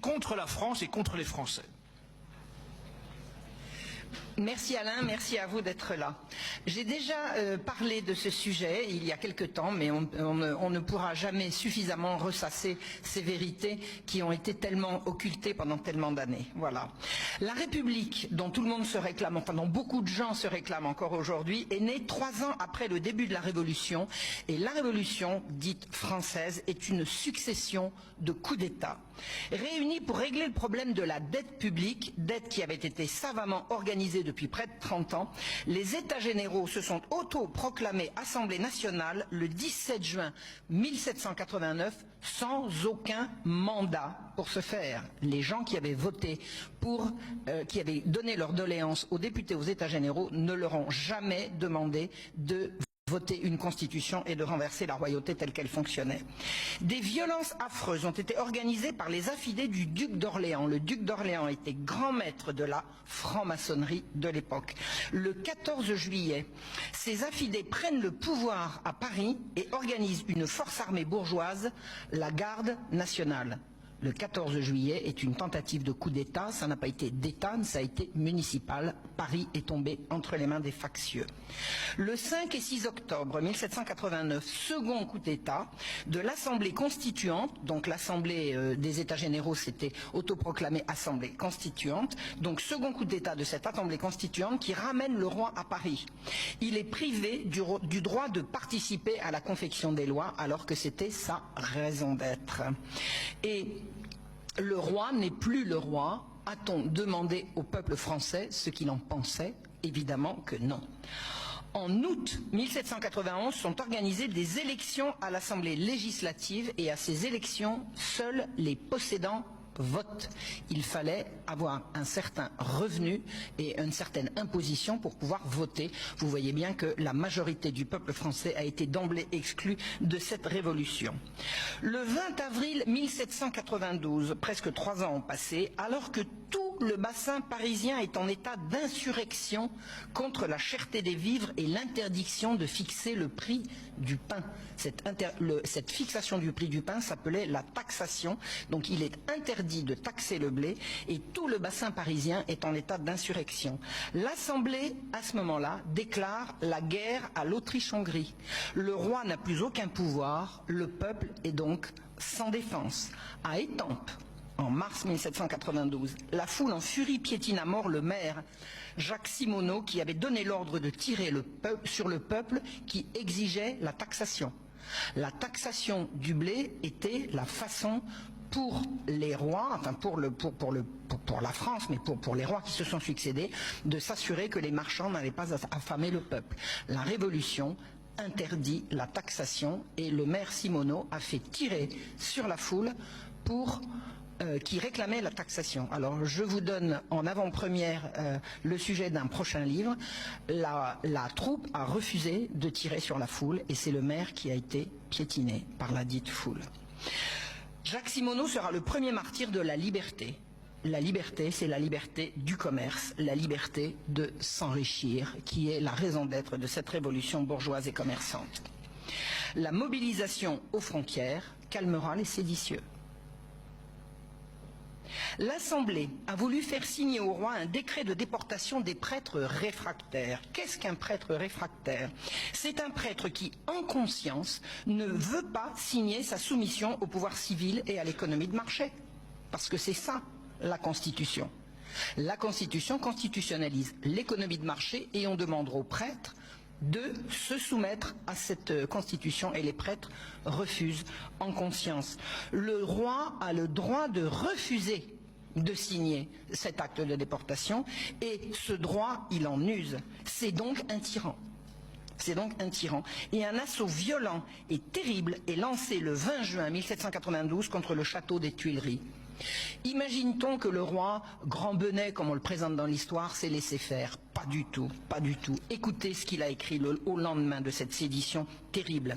contre la France et contre les Français. Merci Alain, merci à vous d'être là. J'ai déjà parlé de ce sujet il y a quelque temps, mais on ne pourra jamais suffisamment ressasser ces vérités qui ont été tellement occultées pendant tellement d'années. Voilà. La République, dont tout le monde se réclame, enfin dont beaucoup de gens se réclament encore aujourd'hui, est née 3 ans après le début de la Révolution, et la Révolution, dite française, est une succession de coups d'État. Réunis pour régler le problème de la dette publique, dette qui avait été savamment organisée depuis près de 30 ans, les États généraux se sont autoproclamés Assemblée nationale le 17 juin 1789 sans aucun mandat pour ce faire. Les gens qui avaient voté pour, qui avaient donné leur doléance aux députés aux États généraux ne leur ont jamais demandé de voter une constitution et de renverser la royauté telle qu'elle fonctionnait. Des violences affreuses ont été organisées par les affidés du duc d'Orléans. Le duc d'Orléans était grand maître de la franc-maçonnerie de l'époque. Le 14 juillet, ces affidés prennent le pouvoir à Paris et organisent une force armée bourgeoise, la Garde nationale. Le 14 juillet est une tentative de coup d'État, ça n'a pas été d'État, ça a été municipal. Paris est tombé entre les mains des factieux. Le 5 et 6 octobre 1789, second coup d'État de l'Assemblée constituante, donc l'Assemblée des États généraux s'était autoproclamée Assemblée constituante, donc second coup d'État de cette Assemblée constituante qui ramène le roi à Paris. Il est privé du droit de participer à la confection des lois alors que c'était sa raison d'être. Et le roi n'est plus le roi. A-t-on demandé au peuple français ce qu'il en pensait? Évidemment que non. En août 1791 sont organisées des élections à l'Assemblée législative et à ces élections, seuls les possédants votent. Il fallait avoir un certain revenu et une certaine imposition pour pouvoir voter. Vous voyez bien que la majorité du peuple français a été d'emblée exclue de cette révolution. Le 20 avril 1792, presque 3 ans ont passé, alors que tout le bassin parisien est en état d'insurrection contre la cherté des vivres et l'interdiction de fixer le prix du pain. Cette fixation du prix du pain s'appelait la taxation, donc il est interdit de taxer le blé et tout le bassin parisien est en état d'insurrection. L'Assemblée, à ce moment-là, déclare la guerre à l'Autriche-Hongrie. Le roi n'a plus aucun pouvoir, le peuple est donc sans défense. À Étampes, en mars 1792, la foule en furie piétine à mort le maire Jacques Simonot qui avait donné l'ordre de tirer sur le peuple qui exigeait la taxation. La taxation du blé était la façon pour les rois, enfin pour la France, mais pour les rois qui se sont succédés, de s'assurer que les marchands n'allaient pas affamer le peuple. La Révolution interdit la taxation et le maire Simonot a fait tirer sur la foule qui réclamait la taxation. Alors je vous donne en avant-première le sujet d'un prochain livre. La troupe a refusé de tirer sur la foule et c'est le maire qui a été piétiné par la dite foule. Jacques Simonot sera le premier martyr de la liberté. La liberté, c'est la liberté du commerce, la liberté de s'enrichir, qui est la raison d'être de cette révolution bourgeoise et commerçante. La mobilisation aux frontières calmera les séditieux. L'Assemblée a voulu faire signer au roi un décret de déportation des prêtres réfractaires. Qu'est-ce qu'un prêtre réfractaire? C'est un prêtre qui, en conscience, ne veut pas signer sa soumission au pouvoir civil et à l'économie de marché. Parce que c'est ça, la Constitution. La Constitution constitutionnalise l'économie de marché et on demandera aux prêtres de se soumettre à cette constitution et les prêtres refusent en conscience. Le roi a le droit de refuser de signer cet acte de déportation et ce droit, il en use. C'est donc un tyran. C'est donc un tyran. Et un assaut violent et terrible est lancé le 20 juin 1792 contre le château des Tuileries. Imagine-t-on que le roi, grand benet comme on le présente dans l'histoire, s'est laissé faire? Pas du tout, pas du tout. Écoutez ce qu'il a écrit au lendemain de cette sédition terrible.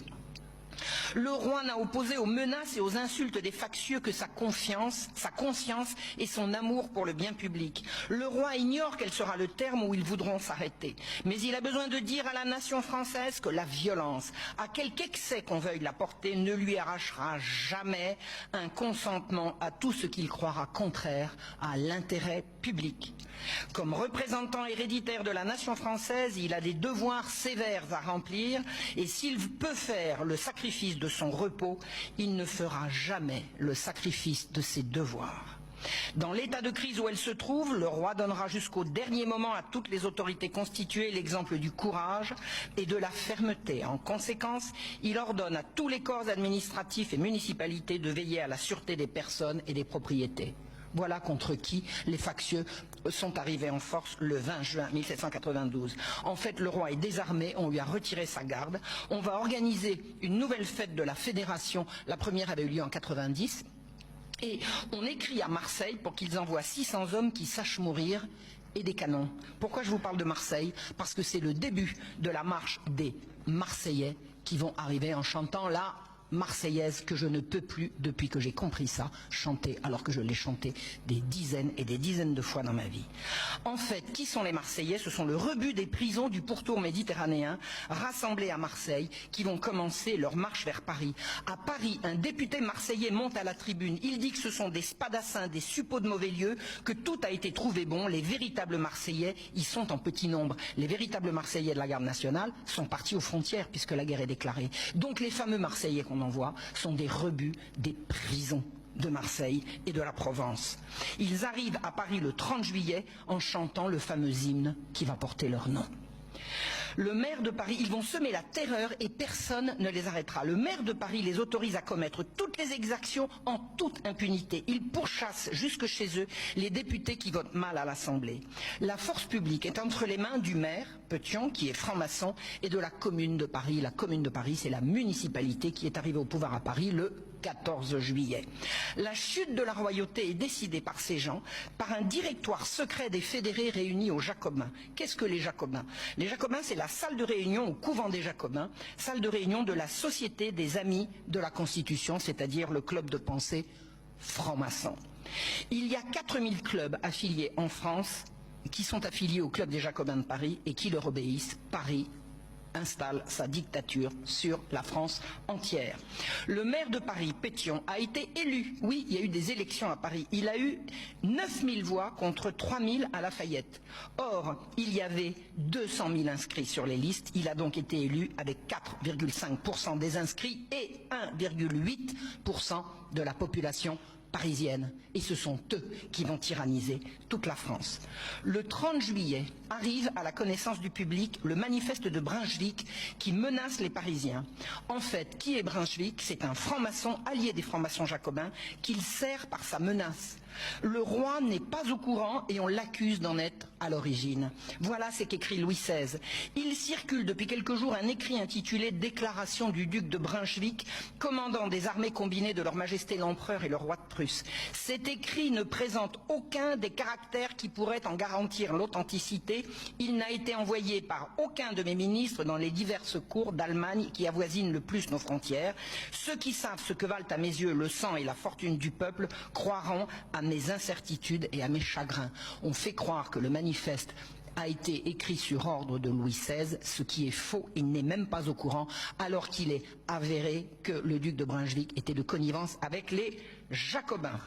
Le roi n'a opposé aux menaces et aux insultes des factieux que sa confiance, sa conscience et son amour pour le bien public. Le roi ignore quel sera le terme où ils voudront s'arrêter. Mais il a besoin de dire à la nation française que la violence, à quelque excès qu'on veuille la porter, ne lui arrachera jamais un consentement à tout ce qu'il croira contraire à l'intérêt public. Comme représentant héréditaire de la nation française, il a des devoirs sévères à remplir et s'il peut faire le sacrifice de son repos, il ne fera jamais le sacrifice de ses devoirs. Dans l'état de crise où elle se trouve, le roi donnera jusqu'au dernier moment à toutes les autorités constituées l'exemple du courage et de la fermeté. En conséquence, il ordonne à tous les corps administratifs et municipalités de veiller à la sûreté des personnes et des propriétés. Voilà contre qui les factieux sont arrivés en force le 20 juin 1792. En fait, le roi est désarmé, on lui a retiré sa garde. On va organiser une nouvelle fête de la Fédération. La première avait eu lieu en 90. Et on écrit à Marseille pour qu'ils envoient 600 hommes qui sachent mourir et des canons. Pourquoi je vous parle de Marseille? Parce que c'est le début de la marche des Marseillais qui vont arriver en chantant la marseillaise que je ne peux plus, depuis que j'ai compris ça, chanter, alors que je l'ai chanté des dizaines et des dizaines de fois dans ma vie. En fait, qui sont les Marseillais? Ce sont le rebut des prisons du pourtour méditerranéen, rassemblés à Marseille, qui vont commencer leur marche vers Paris. À Paris, un député marseillais monte à la tribune. Il dit que ce sont des spadassins, des suppôts de mauvais lieu, que tout a été trouvé bon. Les véritables Marseillais, ils sont en petit nombre. Les véritables Marseillais de la garde nationale sont partis aux frontières, puisque la guerre est déclarée. Donc les fameux Marseillais qu'on envoie sont des rebuts des prisons de Marseille et de la Provence. Ils arrivent à Paris le 30 juillet en chantant le fameux hymne qui va porter leur nom. Le maire de Paris, ils vont semer la terreur et personne ne les arrêtera. Le maire de Paris les autorise à commettre toutes les exactions en toute impunité. Il pourchasse jusque chez eux les députés qui votent mal à l'Assemblée. La force publique est entre les mains du maire, Petion, qui est franc-maçon, et de la commune de Paris. La commune de Paris, c'est la municipalité qui est arrivée au pouvoir à Paris le 14 juillet. La chute de la royauté est décidée par ces gens, par un directoire secret des fédérés réunis aux Jacobins. Qu'est-ce que les Jacobins? Les Jacobins, c'est la salle de réunion au couvent des Jacobins, salle de réunion de la Société des Amis de la Constitution, c'est-à-dire le club de pensée franc-maçon. Il y a 4000 clubs affiliés en France qui sont affiliés au club des Jacobins de Paris et qui leur obéissent. Paris installe sa dictature sur la France entière. Le maire de Paris, Pétion, a été élu. Oui, il y a eu des élections à Paris. Il a eu 9000 voix contre 3000 à Lafayette. Or, il y avait 200 000 inscrits sur les listes. Il a donc été élu avec 4,5% des inscrits et 1,8% de la population parisienne. Et ce sont eux qui vont tyranniser toute la France. Le 30 juillet arrive à la connaissance du public le manifeste de Brunswick qui menace les Parisiens. En fait, qui est Brunswick? C'est un franc-maçon allié des francs-maçons jacobins qu'il sert par sa menace. Le roi n'est pas au courant et on l'accuse d'en être à l'origine. Voilà ce qu'écrit Louis XVI. Il circule depuis quelques jours un écrit intitulé « Déclaration du duc de Brunswick, commandant des armées combinées de leur majesté l'empereur et le roi de Prusse ». Cet écrit ne présente aucun des caractères qui pourraient en garantir l'authenticité. Il n'a été envoyé par aucun de mes ministres dans les diverses cours d'Allemagne qui avoisinent le plus nos frontières. Ceux qui savent ce que valent à mes yeux le sang et la fortune du peuple croiront à mes incertitudes et à mes chagrins. On fait croire que le manifeste a été écrit sur ordre de Louis XVI, ce qui est faux. Il n'est même pas au courant, alors qu'il est avéré que le duc de Brunswick était de connivence avec les Jacobins.